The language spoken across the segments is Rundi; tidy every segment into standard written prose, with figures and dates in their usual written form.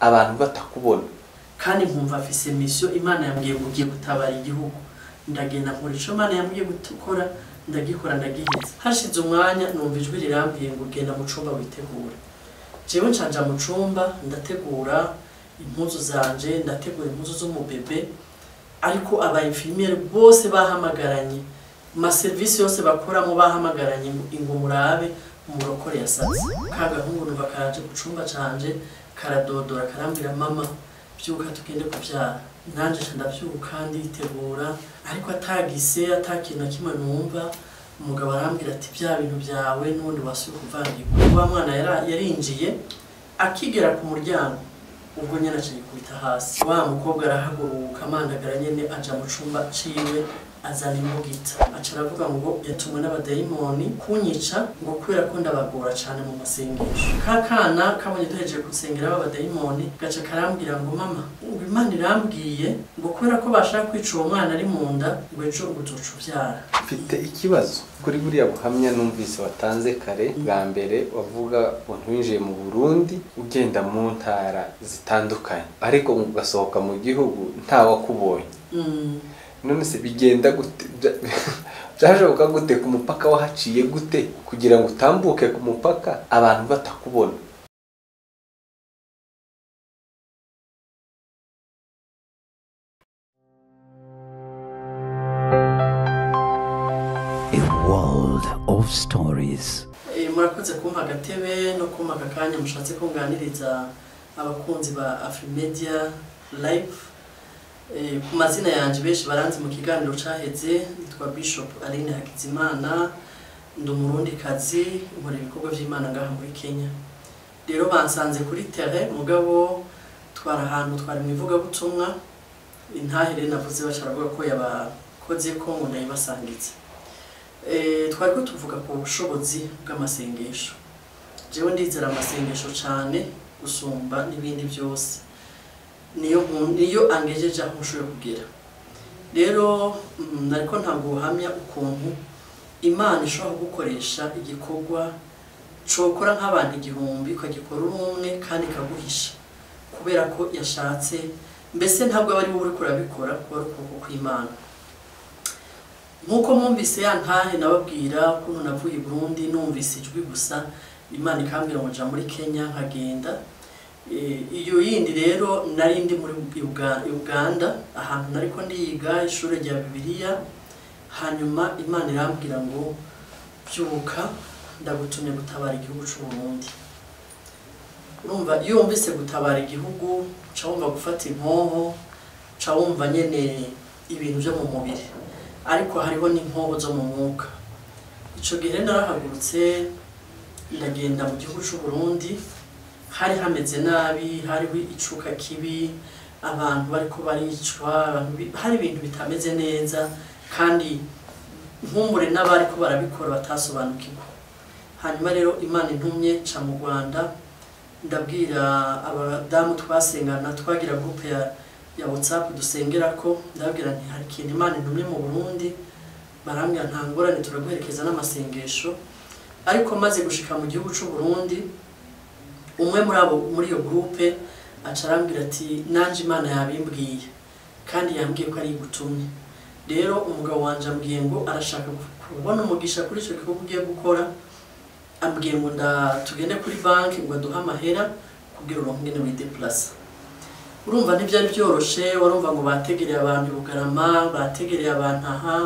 abantu batakubona kandi nkumva afise mission Imana yambwiye ngo ugiye gutabara igihugu ndagenda nkora ico Imana yambwiye gukora ndagikora ndagiheza hashize umwanya numva ijwi rirambwiye ngo genda mu cumba witegura jewe ncanja mu cumba ndategura impuzu zanje ndategura impuzu z'umubebe ariko aba infirmiere bose bahamagaranye ma service yose bakoramo bahamagaranye ngo murabe umurokore yasaze kagahungu numva karaje ku cumba canje karadodora karambira mama byuka tugende kuvyara nanje ndavyuka nditegura ariko atakintu kimwe numva umugabo arambira ati bya bintu byawe n'undi wasuye kuvangirwa wa mwana yarinjiye akigera ku muryango ubwo nyene acikubita hasi wa mukobwa arahaguruka amandagara nyene aja mu cumba ciwe azana imbugita acaravuga ngo yatumwe n'abadayimoni kunyica ngo kubera ko ndabagora cyane mu masengesho kakana kabonye duhejeje gusengera abadayimoni gaca karambwira ngo mama Imana irambwiye ngo kubera ko bashaka kwica uwo mwana ari mu nda ngo ejo uzocuvyara. Mfite ikibazo kuri buriya buhamya numvise watanze kare bwa mbere wavuga umuntu winjiye mu Burundi ugenda mu ntara zitandukanye ariko ugasohoka mu gihugu nta wakubonye. None se bigenda gute byashoboka gute ku mupaka wahaciye gute kugira ngo utambuke ku mupaka abantu batakubona? A world of stories. Murakoze kumpa agatebe no kumpa akanya mushatse kunganiriza abakunzi ba Afrimedia Live. Ku mazina yanje benshi baranzi mu kiganiro caheze nitwa Bishop Aline Hakizimana ndi umurundi kazi muri ibikorwa by'Imana ngaha muri Kenya. Rero bansanze kuri terrain mugabo twara ahantu twari mwivuga butumwa intahere navuze basharavuga ko yabakoze ko ngo ndayibasangitse. Twari ko tuvuga ku bushobozi bw'amasengesho. Jewe ndizera amasengesho cyane gusumba n'ibindi byose. Niyo angejeje aho ushobora kugera. Rero nariko ntabwo uhamya ukuntu Imana ishobora gukoresha igikorwa cokora nk'abantu igihumbi ukagikora umwe kandi kaguhisha kubera ko yashatse mbese ntabwo bari buri kurabikora kuko kw'Imana. Nkuko mwumvise yantahe nababwira ukuntu navuye i Burundi numvise ijwi gusa Imana ikambwira ngo nja muri Kenya nkagenda. Iyo yindi rero nari ndi muri Uganda ahantu nariko ndiga ishure rya Bibiliya hanyuma Imana irambwira ngo byuka ndagutumye gutabara igihugu cy'u Burundi. Urumva iyo wumvise gutabara igihugu cawumva gufata impoho cawumva nyene ibintu byo mu mubiri ariko hariho n'impoho zo mu mwuka. Ico gihe narahagurutse ndagenda mu gihugu cy'u Burundi hari hameze nabi hariho icuka kibi abantu bariko baricwa hari ibintu bitameze neza kandi nkumbure n'abariko barabikora batasobanukirwa. Hanyuma rero Imana intumye ca mu Rwanda ndabwira abadamu twasengana twagira groupe ya WhatsApp dusengerako ndabwira nti hari ikintu Imana intumye mu Burundi barambwira nta ngorane turaguherekeza n'amasengesho. Ariko maze gushika mu gihugu cy'u Burundi umwe muri iyo groupe acarambwira ati nanje Imana yabimbwiye kandi yambwiye ko ari gutumye. Rero umugabo wanje ambwiye ngo arashaka kubona umugisha kuri ico gikorwa ugiye gukora ambwiye ngo tugende kuri banki ngo duha amahera kugira uronke ngene wideplace. Urumva ntibyari byoroshe warumva ngo bategereye abantu Bugarama bategereye abantu aha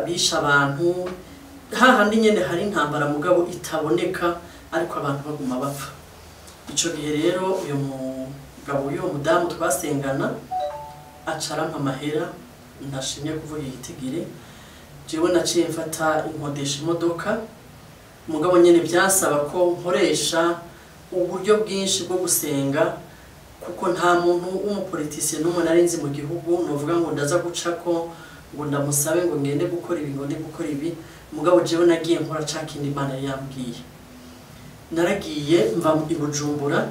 bisha abantu hahandi nyene hari intambara mugabo itaboneka ariko abantu baguma bapfa. Ico gihe rero uyo mugabo uyo mudamu twasengana acarampa amahera ndashimye kuvuga igitigire jewe naciye mfata inkodesha imodoka mugabo nyene byasaba ko nkoresha uburyo bwinshi bwo gusenga kuko nta muntu w'umupolitician n'umwe narinzi mu gihugu novuga ngo ndaza gucako ngo ndamusabe ngo ngende gukora ibi ngo ndi gukora ibi mugabo jewe nagiye nkora cakindi Imana yambwiye. Naragiye mva i Bujumbura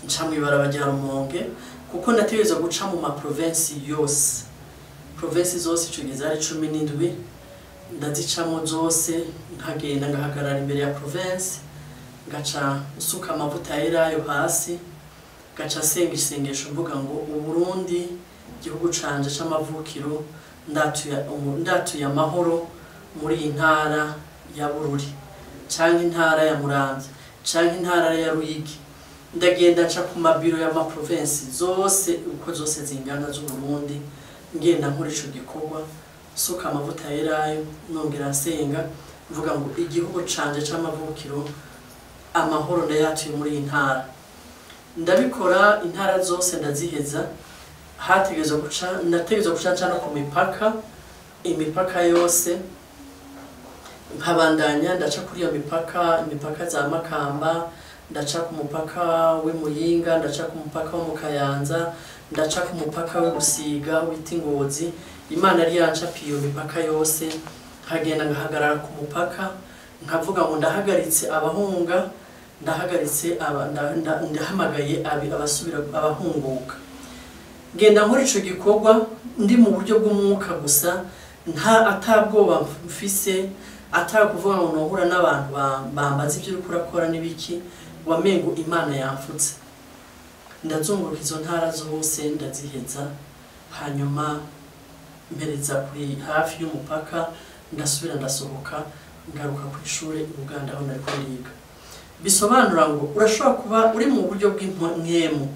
nca mwibara bajya Rumonge kuko nategereza guca mu ma province yose. Province zose ico gizari 17 ndazicamo zose nkagenda ngahagarara imbere ya province ngaca nsuka amavuta yerayo hasi gaca senga isengesho mvuga ngo Uburundi igihugu canje c'amavukiro ndatuye amahoro muri intara ya Bururi canke intara ya Muramvya canke intara ya Ruyigi ndagenda nca ku mabiro ya province zose uko zose zingana z'Uburundi ngenda nkora ico gikorwa suka amavuta yerayo nongera nsenga mvuga ngo igihugu canje c'amavukiro amahoro ndayatuye muri intara ndabikora intara zose ndaziheza hategezwe guca no ku imipaka yose nkabandanya ndaca kuri iyo imipaka za Makamba ndaca ku mupaka w'Imuyinga ndaca ku mupaka wo mu Kayanza ndaca ku mupaka w'Ubusiga w'Ingozi Imana yari yancapiye iyo mipaka yose nkagenda ngahagarara ku mupaka nkavuga ngo ndahagaritse abahunga ndahagaritse ndahamagaye abasubira abahunguka genda nkora ico gikorwa ndi mu buryo bw'umwuka gusa nta atabwoba mfise atakuvuga ngo nohura n'abantu bambaza ibyo uriko urakora n'ibiki wamengo Imana yamfutse ndazunguruka izo ntara zose ndaziheza hanyuma mpereza kuri hafi y'umupaka ndasubira ndasohoka ngaruka ku ishure i Buganda aho nariko ndiga bisobanura ngo urashobora kuba uri mu buryo bw'impwemu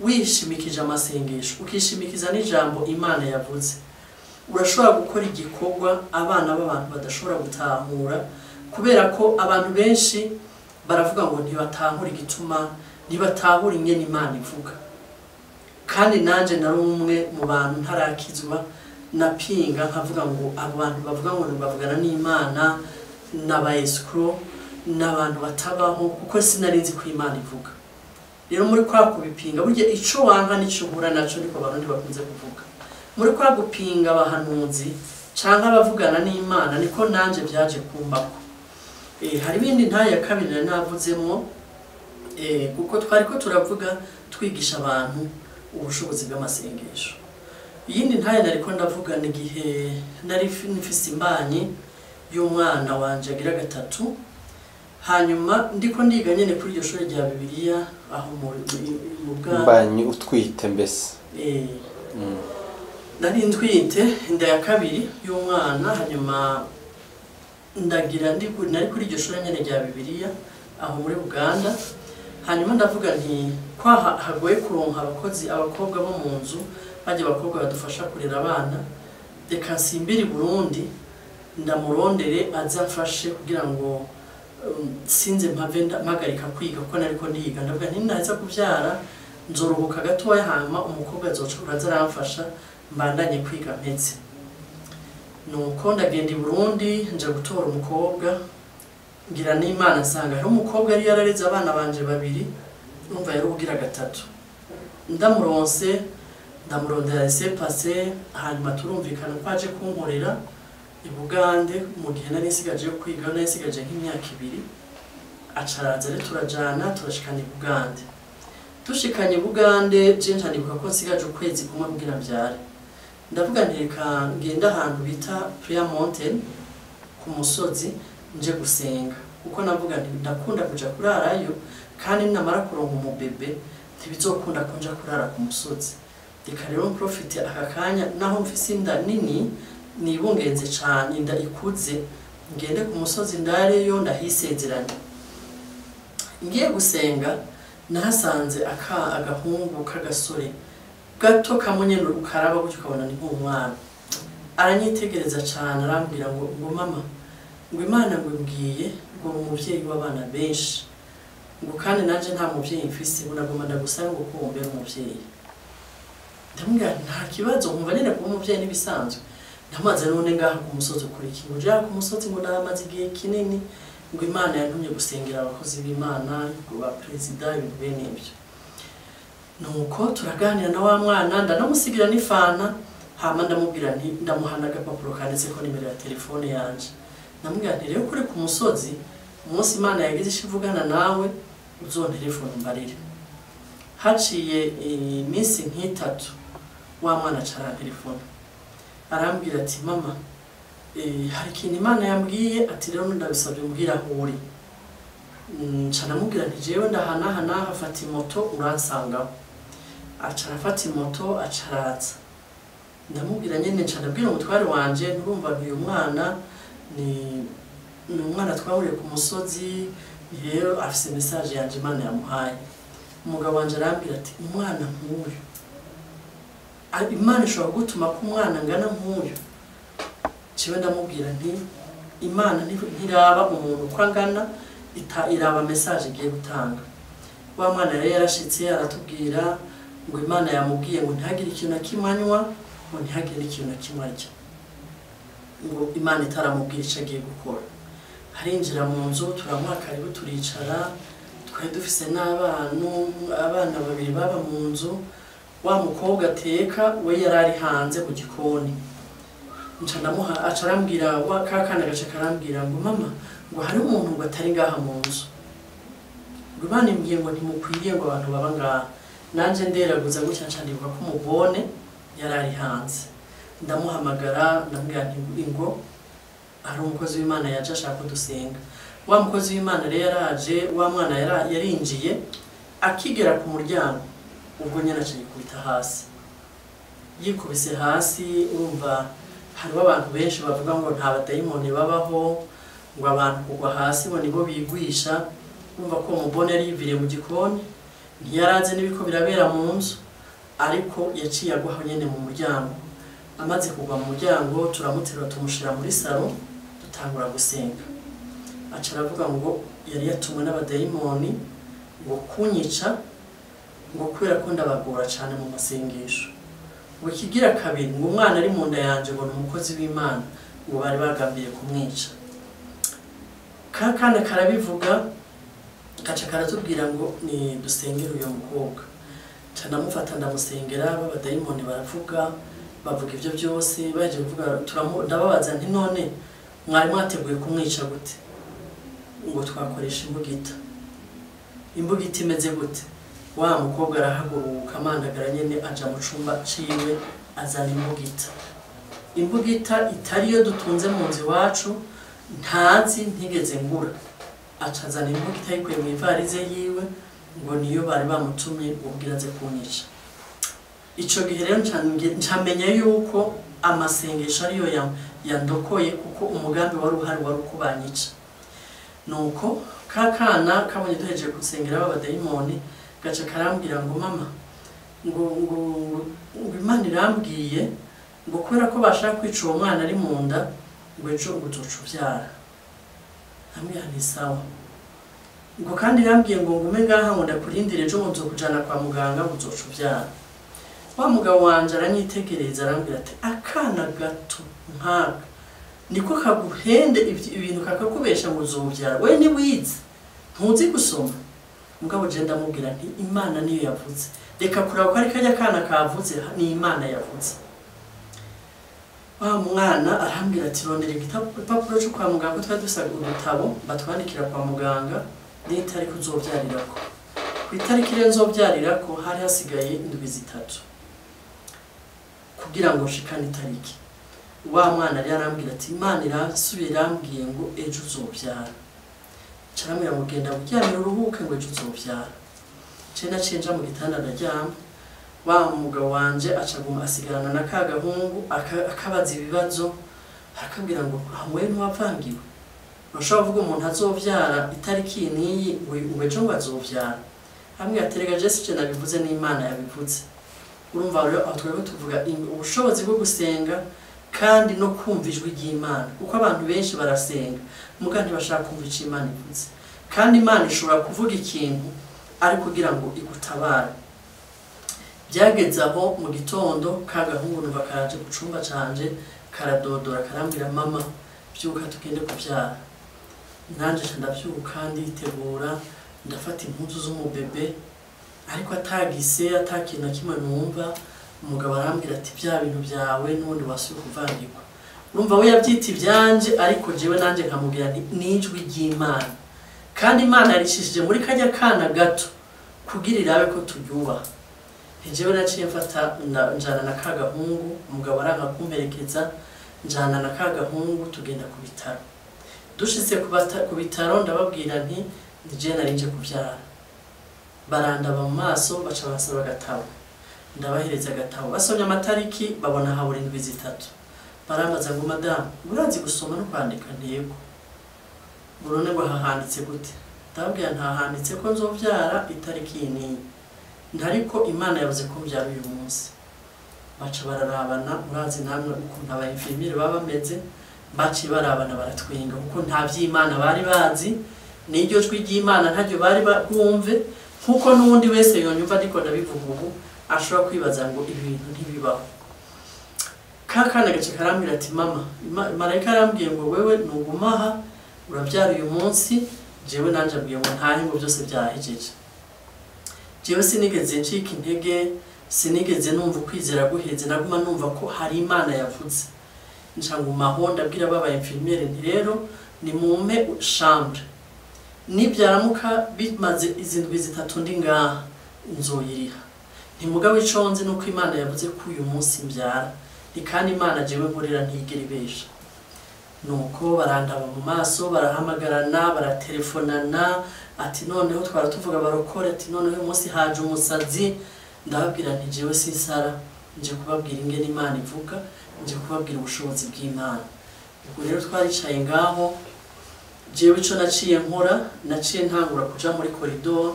wishimikije amasengesho ukishimikiza n'ijambo Imana yavuze urashobora gukora igikorwa abana b'abantu badashobora gutahura kubera ko abantu benshi baravuga ngo ntibatahura igituma ntibatahura ingene Imana ivuga kandi nanje nari umwe mu bantu ntarakizwa napinga nkavuga ngo abantu bavuga ngo bavugana n'Imana n'abayescro n'abantu batabaho kuko sinarinzi ko Imana ivuga rero muri kwa kubipinga burya ico wanka nico uhura naco niko abantu bakunze kuvuga muri kwa gupinga abahanuzi canka abavugana n'Imana niko nanje byaje kumbako hari bindi ntaye ya kabiri navuzemwo kuko twariko turavuga twigisha abantu ubushobozi bw'amasengesho yindi ntaye nariko ndavuga ni gihe nari nifise imbanyi y'umwana wanje agira gatatu hanyuma ndiko ndiga nyene kuri iryo shuri rya Bibiliya aho mu imbanyi utwite mbese nari ntwite inda ya kabiri y'umwana hanyuma ndagira nari kuri iryo shuri nyene rya Bibiliya aho muri Uganda hanyuma ndavuga nti kwa hagoye kuronka abakobwa bo mu nzu baje abakobwa badufasha kurera abana reka nsimbire Burundi ndamurondere azafashe kugira ngo sinze mpagarika kwiga kuko nariko ndiga ndavuga nti naza kuvyara nzoruhuka gatoya hama umukobwa azocura azaramfasha mbandanye kwiga mpetse nuko ndagenda i Burundi nje gutora umukobwa ngira n'Imana nsanga hari umukobwa yari yarareze abana banje babiri numva yari ugira gatatu ndamuronse ndamurondera passer hanyuma turumvikana kwaje kunkorera i Bugande mu gihe nari nsigaje kwiga nari nsigaje nk'imyaka 2 acaraza rero turajana turashikana i Bugande tushikanye Bugande je ntanibuka ko nsigaje ukwezi kumwe kugira mbyare ndavuga nti reka ngenda ahantu bita Prayer Mountain ku musozi nje gusenga kuko navuga nti ndakunda kuja kurarayo kandi namara kuronka umubebe ntibizokunda kunja kurara ku musozi reka rero profite akakanya naho mfise inda nini nibungenze cyane inda ikuze ngende ku musozi ndareyo ndahisezeranye ngiye gusenga nahasanze agahungu kagasore gato kamunye ukaraba gutyo kabona ni nk'umwana aranyitegereza cyane arambwira ngo mama ngo Imana ngo mbwiye ngo umuvyeyi w'abana benshi ngo kandi nanje nta muvyeyi mfise bunagoma ndagusaba ngo kumbe umuvyeyi ndamubwira nta kibazo nkumva nene kuba umuvyeyi nibisanzwe ndamaze none ngaha ku musozi ukuri kintu ja ku musozi ngo ndamaze igihe kinini ngo Imana yantumye gusengera abakozi b'Imana ngo ba president ibintu bene ibyo nuko turaganira na wa mwana ndanamusigira n'ifana hama ndamubwira nti ndamuhana agapapuro kanditse ko nimero ya telefone yanje namubwira nti rero kuri ku musozi umunsi Imana yagize ishivugana nawe uzontelefone mbarire haciye iminsi nk'itatu wa mwana cara telefone arambwira ati mama hari ikintu Imana yambwiye ati rero ndabisabye mbwira aho uri nca namubwira nti jewe ndahana hafata imoto uransangaho aca arafata imoto aca araza ndamubwira nyene nca ndabwira umutware wanje nturumva uyu mwana ni umwana twahuriye ku musozi rero afise message yanje Imana yamuhaye umugabo wanje arambwira ati umwana nk'uyu Imana ishobora gutuma ko umwana ngana nk'uyu ciwe ndamubwira nti Imana ntiraba umuntu uko angana iraba message igiye gutanga wa mwana rero yarashitse aratubwira ngo Imana yamubwiye ngo ntihagire ikintu nakimanywa ngo ntihagire ikintu nakimarya ngo Imana itaramubwira ico agiye gukora harinjira mu nzu turamuha karibu turicara twari dufise abana babiri baba mu nzu wa mukobwa ateka we yarari hanze mu gikoni nca ndamuha acarambwira wa kakana gace karambwira ngo mama ngo hari umuntu ngo atari ngaha mu nzu ngo Imana imbwiye ngo ntimukwiriye ngo abantu baba ngaha nanje nderaguza gutya nca ndibuka ko umubone yarari hanze ndamuhamagara ndambwira nti ngo hari umukozi w'Imana yaje ashaka dusenga wa mukozi w'Imana rero yaraje wa mwana yarinjiye akigera ku muryango ubwo nyene aciye kubita hasi yikubise hasi urumva hariho abantu benshi bavuga ngo nta badayimoni babaho ngo abantu kugwa hasi bo nibo bigwisha urumva ko umubone yariviriye mu gikoni ntiyaraze n'ibiko birabera mu nzu ariko yaciye agwaho nyene mu muryango amaze kugwa mu muryango turamuterura tumushira muri salo dutangura gusenga aca aravuga ngo yari yatumwe n'abadayimoni ngo kunyica ngo kubera ko ndabagora cyane mu masengesho ngo kigira kabiri ngo umwana ari mu nda yanje ngo n'umukozi w'Imana ngo bari bagambiye kumwica kakana karabivuga gaca karatubwira ngo ni dusengera uyo mukobwa ndamufata ndamusengera abadayimoni baravuga bavuga ivyo byose baje kuvuga ndababaza nti none mwari mwateguye kumwica gute ngo twakoresha imbugita imeze gute wa mukobwa arahaguruka amandagara nyene aja mu cumba ciwe azana imbugita itariyo dutunze mu nzu iwacu ntazi ntigeze ngura acazana imbugita yikuye mu ivarize yiwe ngo niyo bari bamutumye ubwira aze kunyica ico gihe rero ncamenya yuko amasengesho ariyo yandokoye kuko umugambi wari uhari wari ukubanyica nuko kakana kabonye duhejeje gusengera abadayimoni gaca karambwira ngo mama ngo Imana irambwiye ngo kubera ko bashaka kwica uwo mwana ari mu nda ngo ejo ngo uzoca uvyara ambwira nti sawa ngo kandi irambwiye ngo ngume ngaha ngo ndakurindire ejo ngo nzokujana kwa muganga ngo uzoca uvyara wa mugabo wanje aranyitegereza arambwira ati akana gato nkaka niko kaguhende ibintu kakakubesha ngo uzovyara we ni wize ntuzi gusoma mugabo je ndamubwira nti Imana niyo yavuze reka kuraba ko ari kajya kana kavuze ni Imana yavuze wa mwana arambwira ati rondera igipapuro cyo kwa muganga twari dusaga udutabo batwandikira kwa muganga n'itariki uzovyarirako ku itariki rero nzovyarirako hari hasigaye indwi zitatu kugira ngo nshikane itariki wa mwana rero arambwira ati Imana irasubira irambwiye ngo ejo uzovyara caramira mugenda kuryamira uruhuke ngo ejo uzovyara cenda cenja mu gitanda ndaryama wa mugabo wanje acaguma asigarana na kagahungu akabaza ibibazo akabwira ngo hamwe ntiwavangiwe bashobora kuvuga umuntu azovyara itariki niyi ngo ejo ngo azovyara hamwe aterega Jesse nabivuze n'Imana yabivuze urumva rero atwebwe tuvuga ubushobozi bwo gusenga kandi no kumva ijwi ry'Imana kuko abantu benshi barasenga muga ntibashaka kumva icyo Imana ivuze kandi Imana ishobora kuvuga ikintu ari kugira ngo igutabare byageze aho mu gitondo kagahungu numva karaje ku cumba canje karadodora karambwira mama byuka tugende kuvyara nanje ndavyuka nditegura ndafata impuzu z'umubebe ariko atagise atakintu kimwe numva umugabo arambwira ati bya bintu byawe n'undi wasuye kuvangirwa urumva we yabyita ibyanje ariko jewe nanje nkamubwira nijwi ry'Imana kandi Imana yarishishije muri kajya kana gato kugira irabe ko turyuba jewe naciye mfata njana na kagahungu umugabo aranka kumperekeza njana na kagahungu tugenda ku bitaro dushitse ku bitaro ndababwira nti je narinje kuvyara barandaba mu maso baca basaba gatabo ndabahereza agatabo basomye amatariki babona habura indwi zitatu barambaza ngo madamu urazi gusoma no kwandika ntego burone ngo hahanditse gute ndabwira ntahanditse ko nzovyara itariki ni ntariko Imana yavuze ko mbyara uyu munsi baca bararabana urazi namwe ukuntu aba infirmiere baba bameze baci barabana baratwenga kuko nta vy'Imana bari bazi n'iryo jwi ry'Imana ntaryo bari bumve nkuko n'undi wese yonyumva ndiko ndabivuga ubu ashobora kwibaza ngo ibintu ntibibaho kakana gace karambwira ati mama marayika arambwiye ngo wewe nugumaha urabyara uyu munsi jewe nanje abwiye ngo ntahe ngo byose byahejeje jewe sinigeze ncika intege sinigeze numva kwizera guheze naguma numva ko hari Imana yavuze ncanguma ndabwira baba infirmiere nti rero ni mumpe chambre nibyaramuka bimaze izindwi zitatu ndi ngaha nzoyiriha ntimugabo iconze nuko Imana yavuze ko uyu munsi mbyara kandi Imana jewe nkorera ntigera ibesha nuko barandaba mu maso barahamagarana baratelefonana ati noneho twara tuvuga barokore ati noneho umunsi haje umusazi ndababwira nti jewe sinsara nje kubabwira ingene Imana ivuga nje kubabwira ubushobozi bw'Imana ubwo rero twaricaye ngaho jewe ico naciye nkora naciye ntangura kuja muri corridor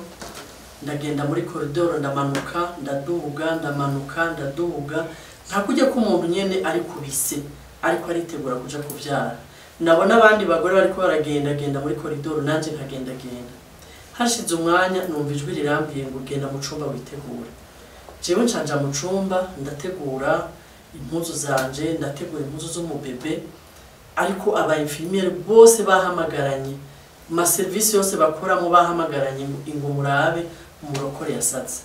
ndagenda muri corridor ndamanuka ndaduga ndamanuka ndaduga ntakujya ko umuntu nyene ari kubise ariko aritegura kuja kuvyara nabona abandi bagore bariko baragenda muri corridor nanje nkagenda hashize umwanya numva ijwi rirambiye ngo genda mu cumba witegura jewe ncanja mu cumba ndategura impuzu zanje ndategura impuzu z'umubebe ariko aba infirmiere bose bahamagaranye ma service yose bakora mu bahamagaranye ngo murabe umurokore yasaze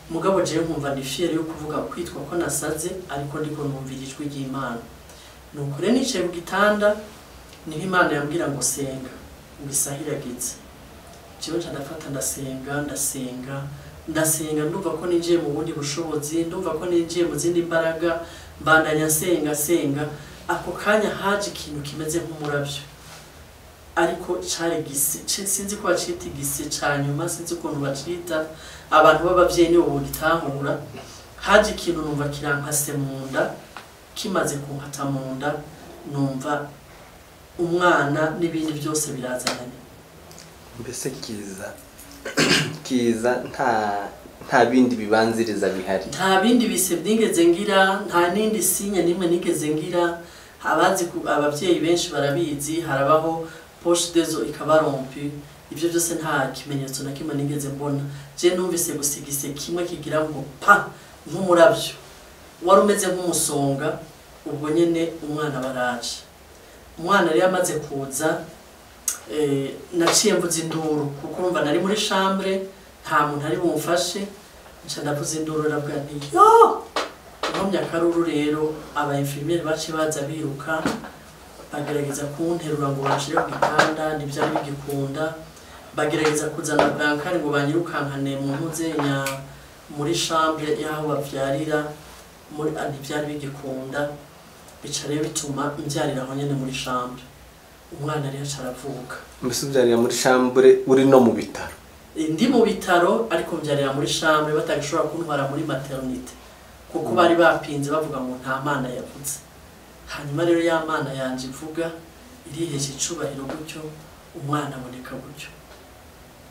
mugabo jewe nkumva ndi fier yo kuvuga kwitwa ko nasaze ariko ndiko numvira ijwi ry'Imana nuko rero nicaye ku gitanda niho Imana yambwira ngo senga mbisahiragitse jewe ndafata ndasenga ndumva ko ninjiye mu bundi bushobozi ndumva ko ninjiye mu zindi mbaraga mbandanya senga ako kanya haje ikintu kimeze nk'umuravyo ariko cari gise sinzi ko bacita igise cyanyuma sinzi ukuntu bacita abantu b'abavyeyi nibo bugitahura haje ikintu numva kirankase munda kimaze kunkata munda numva umwana n'ibindi byose birazananye mbese kiza nta bindi bibanziriza bihari nta bindi bise byigeze ngira nta nindi sinya nimwe nigeze ngira abazi abavyeyi benshi barabizi harabaho poche dezo ikabarompi ivyo byose nta kimenyetso na kimwe nigeze mbona je numvise gusigise kimwe kigira ngo pa nk'umuravyo wari umeze nk'umusonga ubwo nyene umwana baraje umwana rero amaze kuza naciye mvuze induru kuko urumva nari muri chambre nta muntu ari bumfashe nca ndavuze induru nabwo nti yo nkomya karuru rero aba infirmiere baci baza biruka bagerageza kunterura ngo bashire ku gitanda ntibyari bigikunda bagerageza kuzana brancard ngo banyirukankane mu mpuzenya muri chambre yaho bavyarira muri ntibyari bigikunda bica rero bituma mbyarira aho nyene muri chambre umwana rero caravuka mbese ubyarira muri chambre uri no mu bitaro ndi mu bitaro ariko mbyarira muri chambre batagishobora kuntwara muri maternité kuko bari bapinze bavuga ngo nta mana yavuze hanyuma rero ya mana yanje ivuga iriheje icubahiro gutyo umwana aboneka gutyo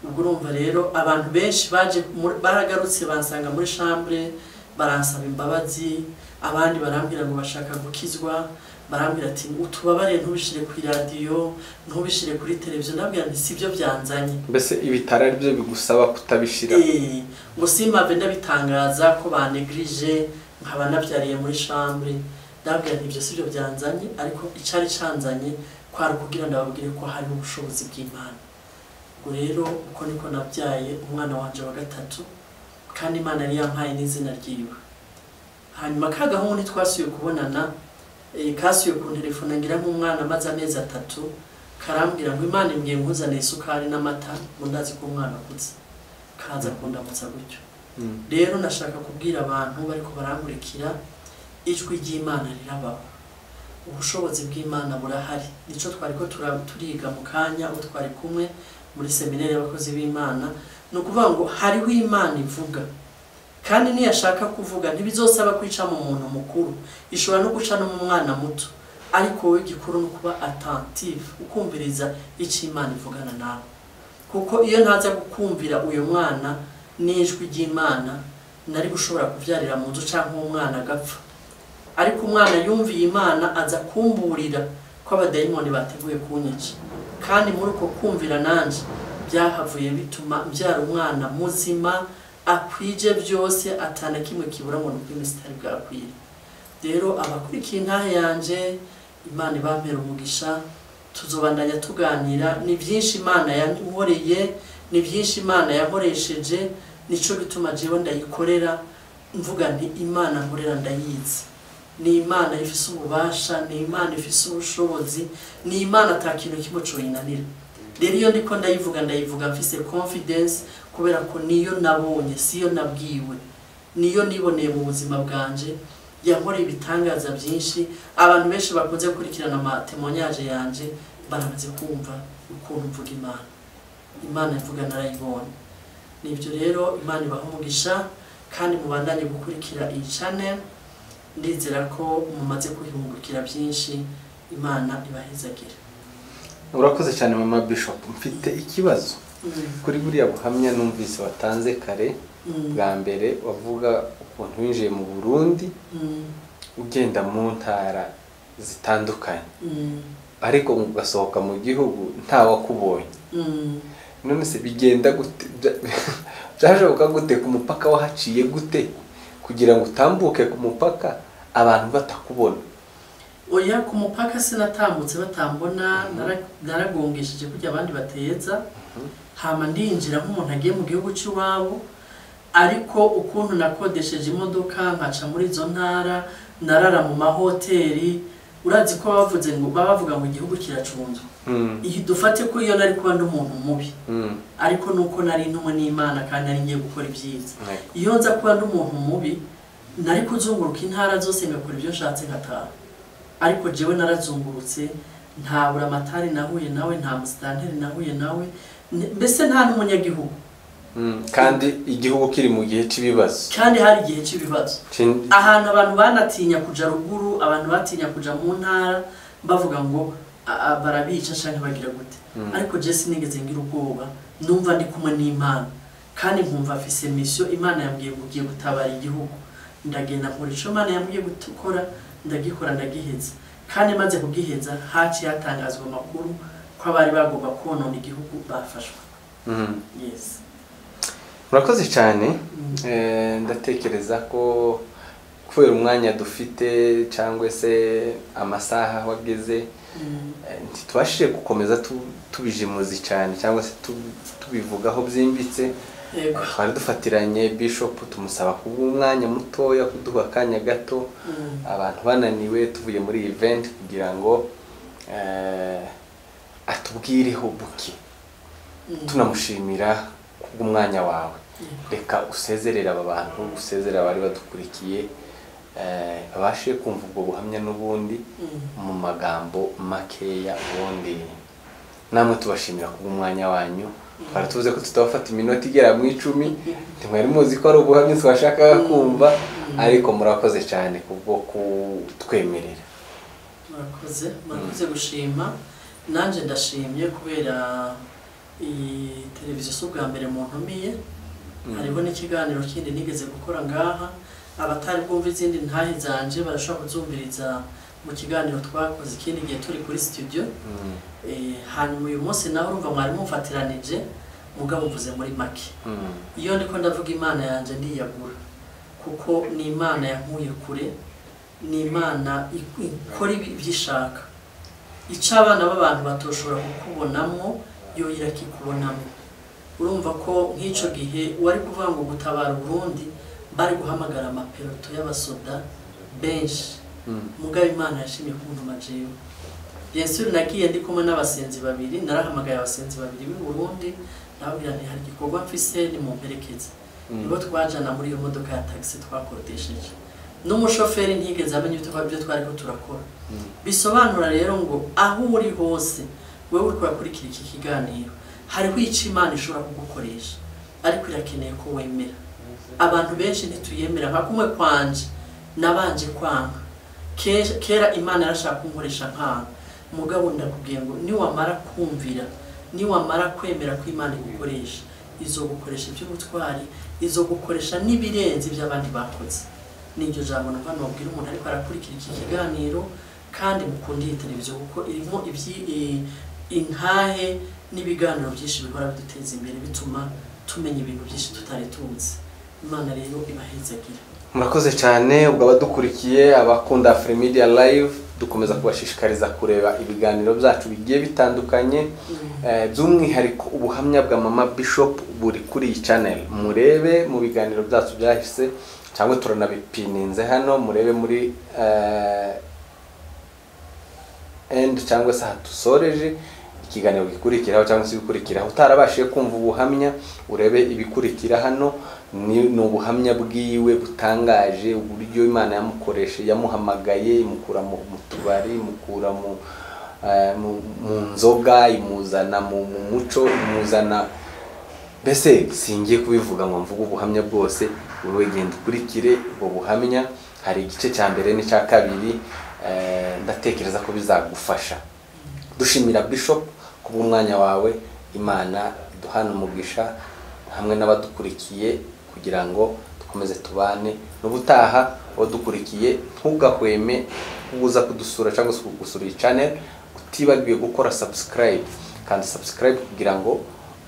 ubwo urumva rero abantu benshi baje baragarutse bansanga muri chambre baransaba imbabazi abandi barambwira ngo bashaka gukizwa barambwira ati utubabare ntubishire ku radio ntubishire kuri televiziyo ndabwira nti sivyo byanzanye mbese ibitara ari byo bigusaba kutabishira ngo simave ndabitangaza ko baneglige nkaba nabyariye muri chambre ndabwira nti ibyo sivyo byanzanye ariko icari canzanye kwari kugira ndababwire ko hari ubushobozi bw'Imana ubwo rero uko niko nabyaye umwana wanje wa gatatu kandi Imana yari yampaye n'izina ryiwe hanyuma kagahuni twasuye kubonana kasuye ku telefone ngira nk'umwana amaze amezi 3 karambwira ngo Imana imbwiye nkuzane isukari n'amata ngo ndazi ko umwana akuze kaza kundamutsa gutyo rero nashaka kubwira abantu bariko barankurikira ijwi ry'Imana rirabaho ubushobozi bw'Imana burahari nico twariko turiga mu kanya aho twari kumwe muri seminari y'abakozi b'Imana no kuvuga ngo hariho Imana ivuga kandi niyashaka kuvuga ntibizosaba kwica mu muntu mukuru, ishobora no guca no mu mwana muto, ariko wowe gikuru no kuba attentive ukumviriza icyo Imana ivugana nawe, kuko iyo ntaza gukumvira uyo mwana n'ijwi ry'Imana nari gushobora kuvyarira mu nzu cyangwa umwana agapfa, ariko umwana yumviye Imana aza kumburira ko abadayimoni bateguye kunyica, kandi muri uko kumvira nanje byahavuye bituma mbyara umwana muzima akwije byose atana kimwe kibura ngo nuko imisitari bwakwira. Rero abakurikiye intahe yanje Imana ibampera umugisha, tuzobandanya tuganira, ni byinshi Imana yankoreye, ni byinshi Imana yankoresheje, nico bituma jewe ndayikorera mvuga nti Imana nkorera ndayizi, ni Imana ifise ububasha, ni Imana ifise ubushobozi, ni Imana atakintu kimwe coyinanira. Rero iyo ndiko ndayivuga mfise confidence kubera ko niyo nabonye, siyo nabwiwe, niyo niboneye mu buzima bwanje, yankoreye ibitangaza byinshi. Abantu benshi bakunze gukurikirana amatemonyage yanje baramaze kumva ukuntu mvuga Imana ivuga narayibonye. Nibyo rero Imana ibaha umugisha, kandi mubandanye gukurikira iyi channel, ndizera ko mumaze kuhungukira byinshi. Imana ibahezagire. Urakoze cyane Mama Bishop. Mfite ikibazo kuri buriya buhamya numvise watanze kare bwa mbere, wavuga ukuntu winjiye mu Burundi ugenda mu ntara zitandukanye, ariko ugasohoka mu gihugu nta wakubonye. None se bigenda gute? Byashoboka gute ku mupaka wahaciye gute kugira ngo utambuke ku mupaka abantu batakubona? Oya, ku mupaka sinatambutse batambona, naragongeshije kujya abandi bateza, hama ndinjira nk'umuntu agiye mu gihugu cy'iwabo, ariko ukuntu nakodesheje imodoka nkaca muri izo ntara, narara mu mahoteli. Urazi ko bavuga ngo igihugu kiracunzwe. Iyi dufate ko iyo nari kuba n'umuntu mubi, ariko nuko nari intumwa n'Imana kandi nari ngiye gukora ibyiza. Iyo nza kuba n'umuntu mubi nari kuzunguruka intara zose ngakora ibyo nshatse ngataha, ariko jewe narazungurutse, nta buramatari nahuye nawe, nta musitanteri nahuye nawe, mbese nta n'umunyagihugu. Kandi igihugu kiri mu gihe cy'ibibazo, kandi hari igihe cy'ibibazo, ahantu abantu banatinya kuja ruguru, abantu batinya kuja mu ntara bavuga ngo barabica cyangwa bagira gute. Ariko je sinigeze ngira ubwoba, numva ndi kumwe n'Imana, kandi nkumva afise mission. Imana yambwiye gugiye gutabara igihugu, ndagenda nkora ico Imana yambwiye gukora, ndagikora ndagiheza, kandi maze kugiheza haci hatangazwa amakuru ko abari bagomba konona igihugu bafashwa. Yes. Murakoze cyane. Ndatekereza ko kubera umwanya dufite cyangwa se amasaha wageze, ntitwashije gukomeza tubijimuzi cyane cyangwa se tubivugaho byimbitse. Twari dufatiranye Bishop tumusaba kubw'umwanya mutoya, kuduha akanya gato, abantu bananiwe tuvuye muri event, kugira ngo atubwireho buke, tunamushimira kubw'umwanya wawe. Reka usezerera aba bantu, usezerera abari badukurikiye, babashe kumva ubwo buhamya n'ubundi mu magambo makeya. Ubundi namwe tubashimira kubw'umwanya wanyu. Twari tuvuze ko tutabafata iminota igera mu 10, ntimwari muzi ko ari ubuhamya twashaka kumva, ariko murakoze cyane kubwo kutwemerera. Murakoze gushima. Nanje ndashimye kubera iyi televiziyo s'ubwa mbere mu ntumiye. Hariho n'ikiganiro kindi nigeze gukora ngaha, abatari bwumva izindi ntahe zanje barashobora kuzumviriza mu kiganiro twakoze ikindi gihe turi kuri studio. Hanyuma uyu munsi naho urumva mwari mumfatiranije, mugabo mvuze muri make. Iyo ndiko ndavuga Imana yanje ndiyagura, kuko ni Imana yankuye kure, ni Imana ikora ibyishaka. Ica abana b'abantu batoshobora kukubonamo, yo irakikubonamo. Urumva ko nk'ico gihe wari kuvuga ngo gutabara Burundi, bari guhamagara amapeloto y'abasoda benshi, mugabo Imana yashimye kuntuma jewe. Bien sûr nagiye ndi kumwe n'abasenzi babiri, narahamagaye abasenzi babiri b'i Burundi, nababwira nti hari igikorwa mfise ni mumperekeze. Nibo twajana muri iyo modoka ya taxi twakodesheje, n'umushoferi ntigeze amenya ibyo twari ko turakora. Bisobanura rero ngo aho uri hose wewe uri kurakurikira iki kiganiro, hariho icyo Imana ishobora kugukoresha, ariko irakeneye ko wemera. abantu benshi ntituyemera nka kumwe kwanje nabanje kwanga kera Imana yarashaka kunkoresha nkanga mugabo ndakubwiye ngo niwamara kumvira niwamara kwemera ko Imana igukoresha izogukoresha iby'ubutwari izogukoresha n'ibirenze by'abandi bakoze n'iryo jambo numva nobwira umuntu ariko arakurikira iki kiganiro kandi mukundiye televiziyo kuko irimo intahe n'ibiganiro byinshi bihora biduteza imbere bituma tumenya ibintu byinshi tutari tuzi. Imana rero ibahezagira. Murakoze cyane ubwo abadukurikiye abakunda Afrimedia Live dukomeza kubashishikariza kureba ibiganiro byacu bigiye bitandukanye by'umwihariko ubuhamya bwa Mama Bishop buri kuri iyi channel murebe mu biganiro byacu byahise cyangwa turanabipininze hano murebe muri end cyangwa se hatusoreje ikiganiro gikurikiraho cyangwa se bikurikiraho utarabashije kumva ubuhamya urebe ibikurikira hano ni ubuhamya bwiwe butangaje uburyo Imana yamukoreshe yamuhamagaye imukura mu tubari imukura mu nzoga imuzana mu muco imuzana bese singiye kubivuga ngo mvuga ubuhamya bwose wowe genda ukurikire ubwo buhamya hari igice cya mbere n'icya kabiri ndatekereza ko bizagufasha. Dushimira Bishop kuba umwanya wawe Imana duhana umugisha hamwe n'abadukurikiye kugira ngo dukomeze tubane n'ubutaha wadukurikiye ntugahweme kuza kudusura cyangwa se kugusura iyi channel utibagiwe gukora subscribe kandi subscribe kugira ngo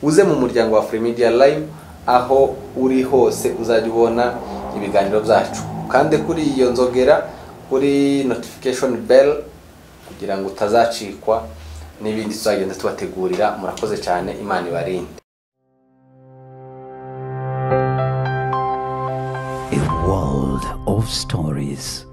uze mu muryango wa Afrimedia Live aho uri hose uzajya ubona ibiganiro byacu kandi kuri iyo nzogera kuri notification bell kugira ngo utazacikwa n'ibindi tuzagenda tubategurira. Murakoze cyane Imana ibarinde. A world of stories.